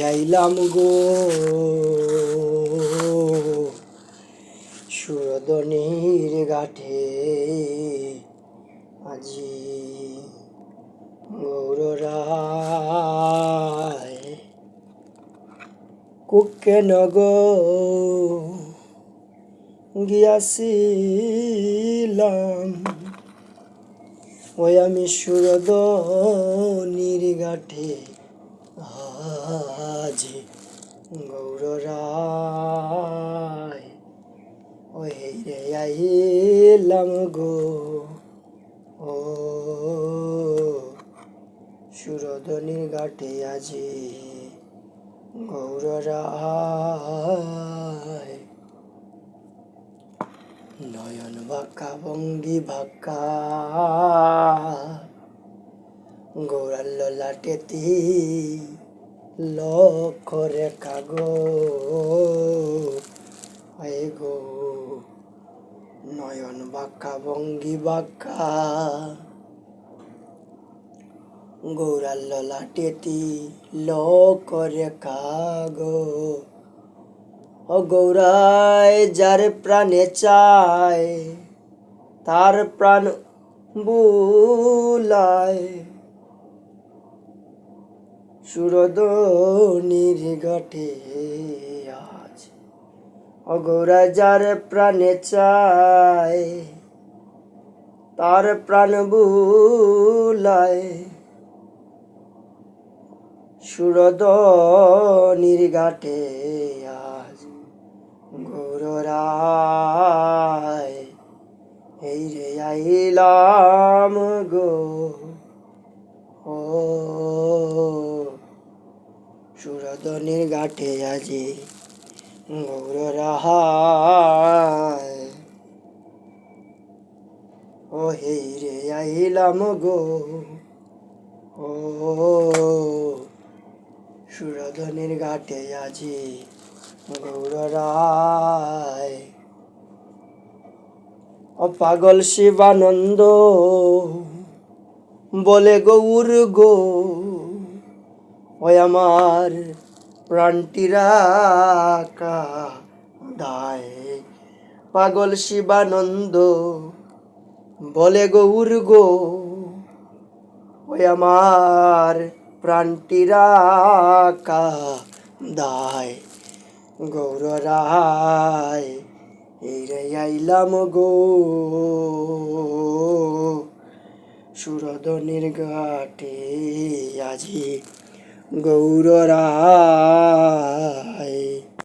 আইলাম গো সুরদনির ঘাটে আজি গৌররায় কুকে নগ গিয়াছিলাম ওই আমি সুরদনির ঘাটে আজি গৌররায় ওই রে আইলাম গো ও সুরদনির ঘাটে আজি গৌররায় নয়ন বাঁকা ভঙ্গি বাঁকা গৌরার ললাটেতি লক্ষ রেখা গো গো নয়ন বাঁকা ভঙ্গি বাঁকা গৌরার ললাটেতি লক্ষ রেখা গো ও গৌরায় যার প্রাণে চায় তার প্রাণ বুলায় সুরদনির ঘাটে আজ ও গৌরায় যার প্রাণে চায় তার প্রাণ বুলায় সুরদনির ঘাটে আজ গৌররায় এই রে আইলাম গো ও সুরদনির ঘাটে আজি গৌররায় ও হেই রে আইলাম গো ও সুরদনির ঘাটে আজি গৌররায় ও পাগল শিবানন্দ বলে গৌর গো ওই আমার প্রাণটিরা দায় পাগল শিবানন্দ বলে গৌর গো ওই আমার প্রাণটিরা দায় গৌররায় এই রে আইলাম গো সুরদনির ঘাটে আজি গৌররায়।